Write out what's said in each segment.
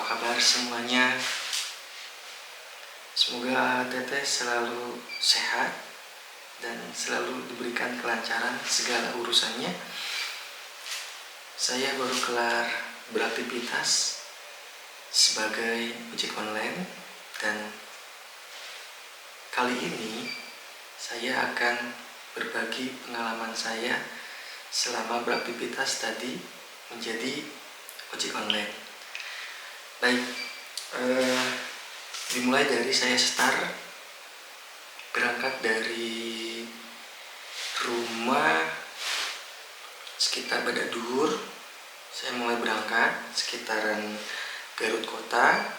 kabar semuanya? Semoga Teteh selalu sehat dan selalu diberikan kelancaran segala urusannya. Saya baru kelar beraktivitas sebagai ojek online dan kali ini saya akan berbagi pengalaman saya selama beraktivitas tadi menjadi ojek online. Baik, dimulai dari saya start berangkat dari rumah sekitar Badaduhur. Saya mulai berangkat sekitaran Garut Kota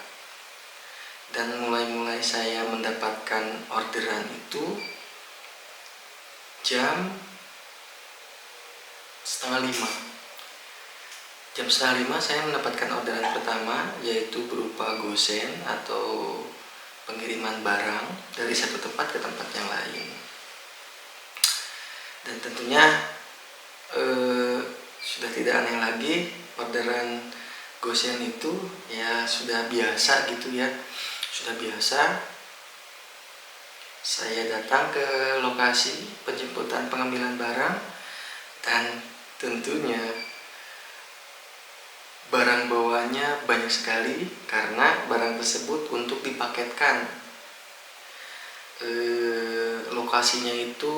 dan mulai saya mendapatkan orderan itu jam setengah 5. Jam setengah 5 saya mendapatkan orderan pertama, yaitu berupa gosen atau pengiriman barang dari satu tempat ke tempat yang lain. Dan tentunya sudah tidak aneh lagi, orderan gosen itu ya sudah biasa gitu ya. Sudah biasa. Saya datang ke lokasi penjemputan pengambilan barang dan tentunya barang bawaannya banyak sekali karena barang tersebut untuk dipaketkan. Lokasinya itu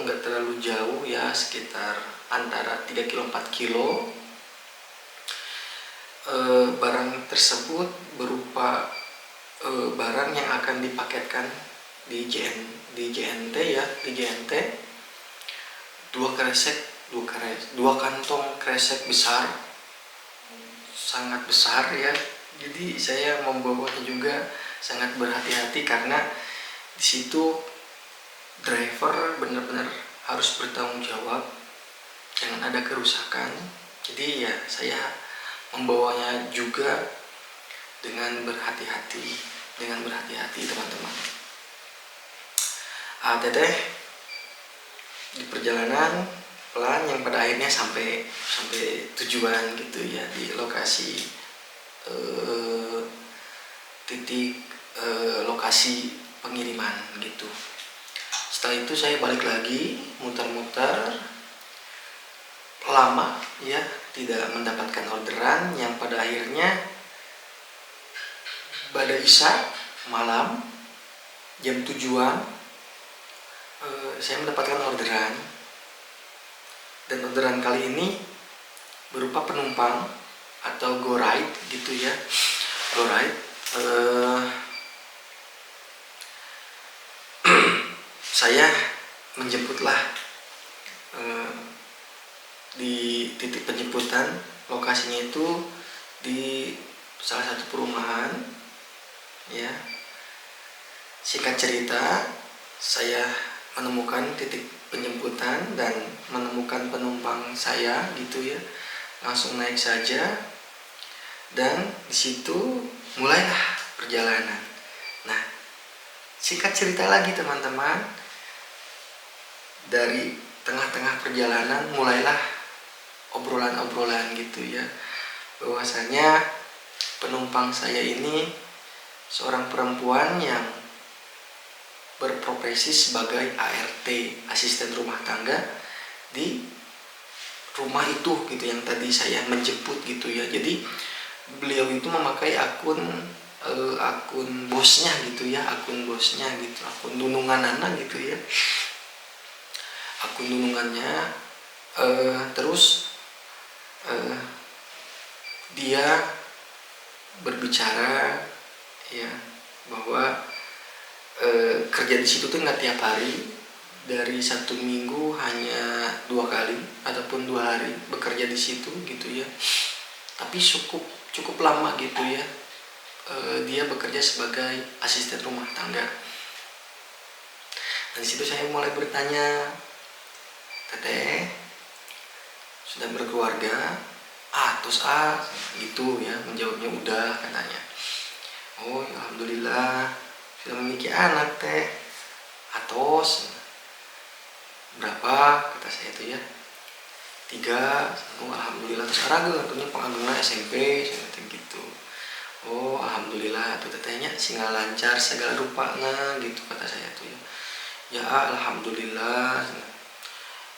enggak terlalu jauh ya, sekitar antara 3 kilo 4 kilo. Barang tersebut berupa barang yang akan dipaketkan di JNT ya, di JNT. Dua kantong kresek besar, sangat besar ya. Jadi saya membawanya juga sangat berhati-hati karena di situ driver benar-benar harus bertanggung jawab, jangan ada kerusakan. Jadi ya saya membawanya juga dengan berhati-hati, teman-teman. Teteh di perjalanan pelan yang pada akhirnya sampai tujuan gitu ya, di lokasi titik lokasi pengiriman gitu. Setelah itu saya balik lagi muter-muter lama ya, tidak mendapatkan orderan, yang pada akhirnya pada isya malam jam tujuan saya mendapatkan orderan. Dan orderan kali ini berupa penumpang atau go ride gitu ya, go ride. Saya menjemputlah di titik penjemputan. Lokasinya itu di salah satu perumahan ya. Singkat cerita, saya menemukan titik penjemputan dan menemukan penumpang saya gitu ya. Langsung naik saja dan di situ mulailah perjalanan. Nah, singkat cerita lagi teman-teman, dari tengah-tengah perjalanan mulailah obrolan-obrolan gitu ya, bahwasanya penumpang saya ini seorang perempuan yang berprofesi sebagai ART, asisten rumah tangga di rumah itu gitu yang tadi saya menjemput gitu ya. Jadi beliau itu memakai akun bosnya gitu ya, akun dunungan anak gitu ya, akun dunungannya. Terus dia berbicara ya bahwa kerja di situ tuh nggak tiap hari, dari 1 minggu hanya 2 kali ataupun 2 hari bekerja di situ gitu ya, tapi cukup lama gitu ya. Dia bekerja sebagai asisten rumah tangga. Dan situ saya mulai bertanya, Teteh sudah berkeluarga? Terus gitu ya, menjawabnya udah katanya. Oh ya, alhamdulillah sudah memiliki anak teh. Atos berapa kata saya itu ya, 3. Alhamdulillah. Terus araga tentunya pengagungan SMP gitu. Oh alhamdulillah tuh tetehnya singa lancar segala rupanya gitu kata saya tuh ya. Ya alhamdulillah.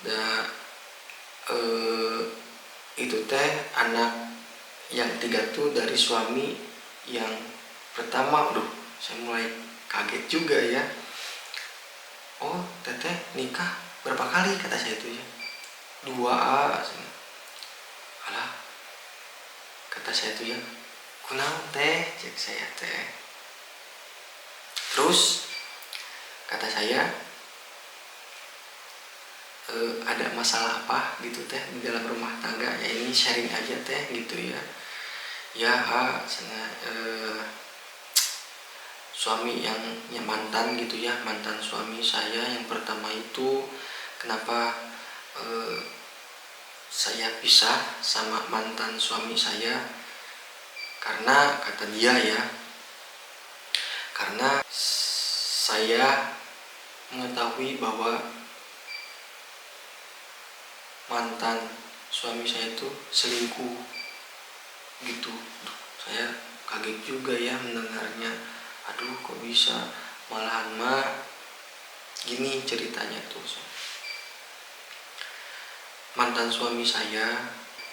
Da eh, itu teh anak yang tiga tuh dari suami yang pertama. Aduh, saya mulai kaget juga ya. Oh teteh nikah berapa kali kata saya tuh ya. Dua. Alah kata saya tuh ya, kunaon teh cek saya teh. Terus kata saya, ada masalah apa gitu teh di dalam rumah tangga ya, ini sharing aja teh gitu ya. Ya suami yang mantan gitu ya, mantan suami saya yang pertama itu kenapa saya pisah sama mantan suami saya, karena kata dia ya, karena saya mengetahui bahwa mantan suami saya itu selingkuh gitu. Saya kaget juga ya mendengarnya. Aduh kok bisa, malahan mah gini ceritanya tuh. Mantan suami saya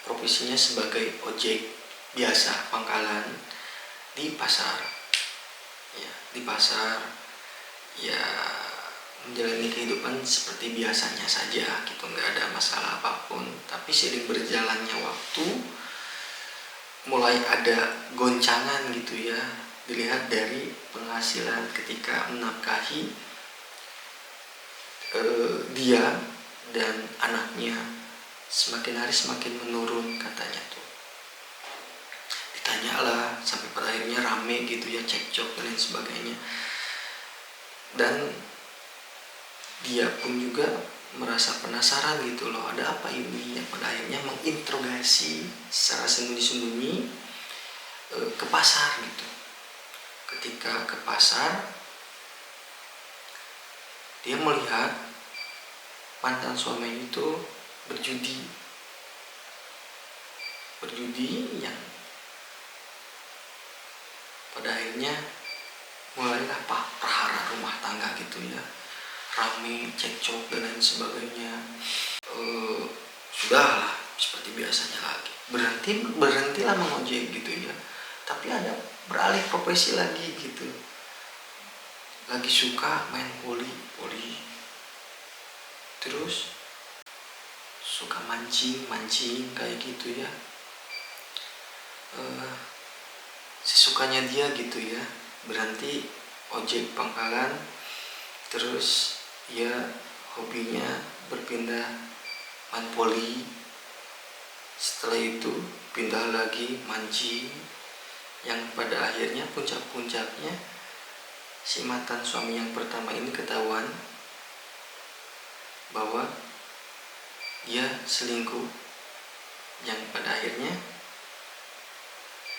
profesinya sebagai ojek biasa pangkalan di pasar ya, di pasar ya, menjalani kehidupan seperti biasanya saja gitu, nggak ada masalah apapun. Tapi seiring berjalannya waktu mulai ada goncangan gitu ya, dilihat dari penghasilan ketika menafkahi dia dan anaknya semakin hari semakin menurun katanya tuh. Ditanyalah sampai pada akhirnya rame gitu ya, cekcok dan lain sebagainya. Dan dia pun juga merasa penasaran gitu loh, ada apa ini, yang pada akhirnya menginterogasi secara sembunyi-sembunyi ke pasar gitu. Ketika ke pasar, dia melihat mantan suami itu berjudi yang pada akhirnya mulailah perhara rumah tangga gitu ya, rame cekcok dan lain sebagainya. Sudahlah seperti biasanya lagi, berhentilah mengojek gitu ya, tapi ada beralih profesi lagi gitu, lagi suka main poli, terus suka mancing kayak gitu ya. Sesukanya dia gitu ya, berhenti ojek pangkalan, terus ya hobinya berpindah main poli, setelah itu pindah lagi mancing, yang pada akhirnya puncak-puncaknya si mantan suami yang pertama ini ketahuan bahwa dia selingkuh, yang pada akhirnya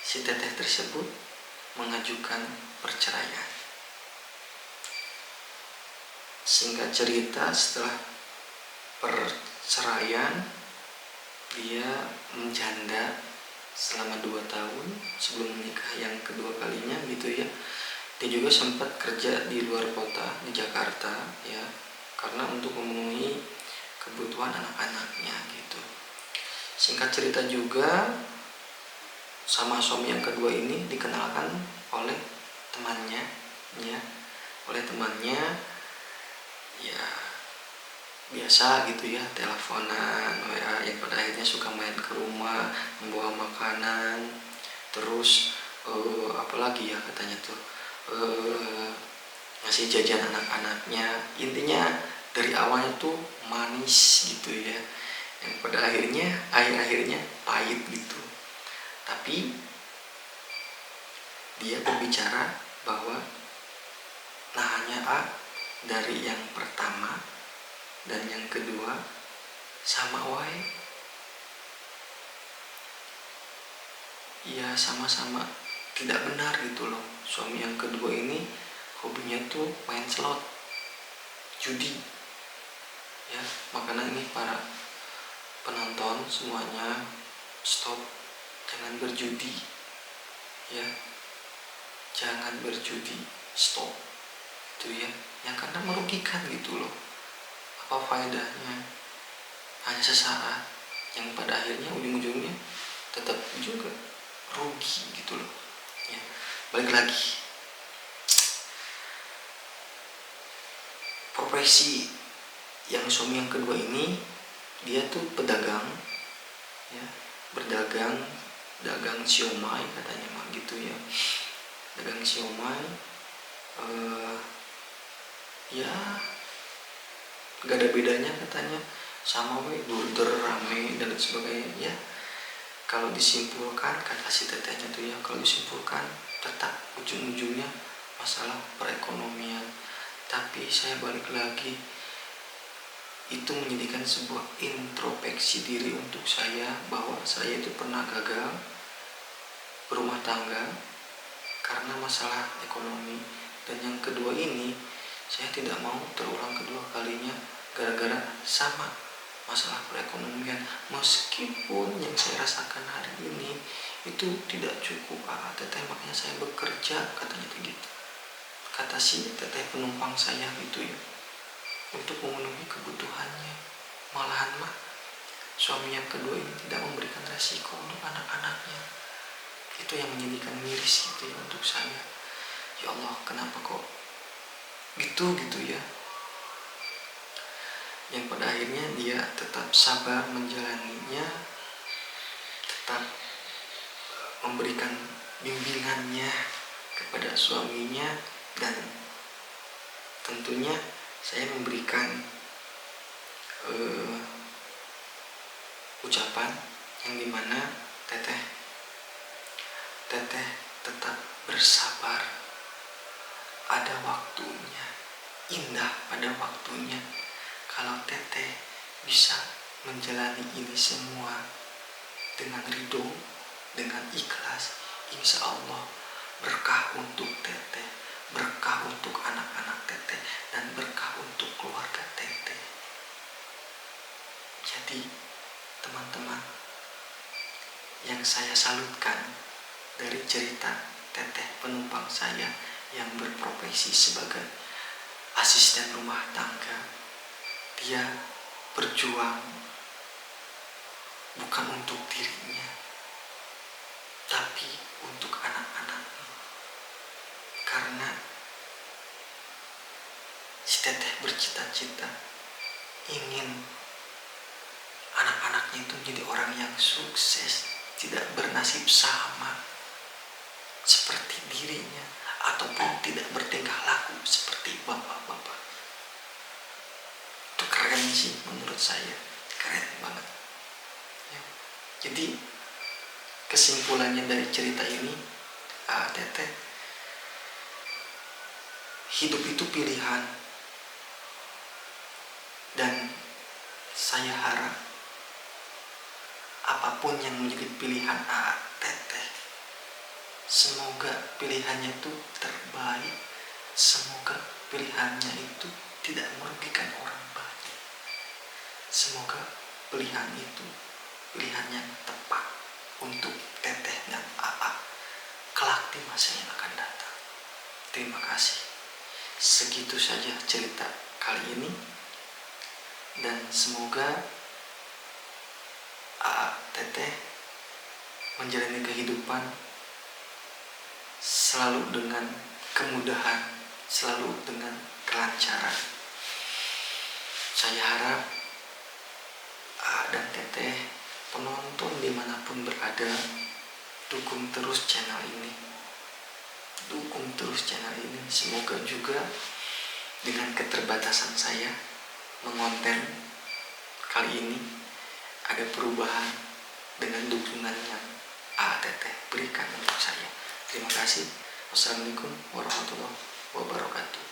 si teteh tersebut mengajukan perceraian. Singkat cerita, setelah perceraian dia menjanda selama 2 tahun sebelum menikah yang kedua kalinya gitu ya. Dia juga sempat kerja di luar kota, di Jakarta ya, karena untuk memenuhi kebutuhan anak-anaknya gitu. Singkat cerita juga, sama suami yang kedua ini dikenalkan oleh temannya ya, ya biasa gitu ya, teleponan, WA, yang pada akhirnya suka main ke rumah, membawa makanan, terus apalagi ya katanya tuh, ngasih jajan anak-anaknya. Intinya dari awalnya tuh manis gitu ya, yang pada akhirnya pahit gitu. Tapi dia berbicara bahwa nah hanya dari yang pertama dan yang kedua sama wae ya, sama-sama tidak benar gitu loh. Suami yang kedua ini hobinya tuh main slot, judi ya. Makanya ini para penonton semuanya, stop, jangan berjudi ya. jangan berjudi, stop, itu ya, karena merugikan gitu loh. Apa faedahnya? Hanya sesaat, yang pada akhirnya ujung-ujungnya tetap juga rugi gitu loh. Ya, balik lagi, profesi yang suami yang kedua ini, dia tuh pedagang, ya, berdagang, dagang siomay katanya mah gitu ya, dagang siomay. Ya gak ada bedanya katanya sama burger rame dan sebagainya ya. Kalau disimpulkan, kata si tetehnya tuh ya, kalau disimpulkan tetap ujung-ujungnya masalah perekonomian. Tapi saya balik lagi, itu menjadikan sebuah introspeksi diri untuk saya, bahwa saya itu pernah gagal berumah tangga karena masalah ekonomi. Dan yang kedua ini, saya tidak mau terulang kedua kalinya gara-gara sama masalah perekonomian. Meskipun yang saya rasakan hari ini itu tidak cukup, teteh, makanya saya bekerja, katanya begitu. Kata si teteh penumpang saya gitu ya, untuk memenuhi kebutuhannya. Malahan mah suami yang kedua ini tidak memberikan resiko untuk anak-anaknya. Itu yang menjadikan miris gitu ya untuk saya. Ya Allah, kenapa kok gitu ya. Yang pada akhirnya dia tetap sabar menjalaninya, tetap memberikan bimbingannya kepada suaminya, dan tentunya saya memberikan ucapan yang dimana teteh tetap bersabar, ada waktunya, indah pada waktunya. Kalau teteh bisa menjalani ini semua dengan ridho, dengan ikhlas, insya Allah berkah untuk teteh, berkah untuk anak-anak teteh, dan berkah untuk keluarga teteh. Jadi teman-teman, yang saya salutkan dari cerita teteh penumpang saya yang berprofesi sebagai asisten rumah tangga, dia berjuang bukan untuk dirinya, tapi untuk anak-anaknya. Karena si teteh bercita-cita ingin anak-anaknya itu menjadi orang yang sukses, tidak bernasib sama seperti dirinya, ataupun tidak bertingkah laku seperti bapak-bapak. Itu keren sih menurut saya, keren banget ya. Jadi kesimpulannya dari cerita ini, teteh, hidup itu pilihan, dan saya harap apapun yang menjadi pilihan teteh, semoga pilihannya itu terbaik, semoga pilihannya itu tidak merugikan orang banyak, semoga pilihan itu pilihan yang tepat untuk teteh dan kelak di masa yang akan datang. Terima kasih. Segitu saja cerita kali ini, dan semoga teteh menjalani kehidupan selalu dengan kemudahan, selalu dengan kelancaran. Saya harap dan teteh, penonton dimanapun berada, dukung terus channel ini, dukung terus channel ini. Semoga juga dengan keterbatasan saya mengonten kali ini ada perubahan dengan dukungan yang teteh berikan untuk saya. Terima kasih. Wassalamualaikum warahmatullahi wabarakatuh.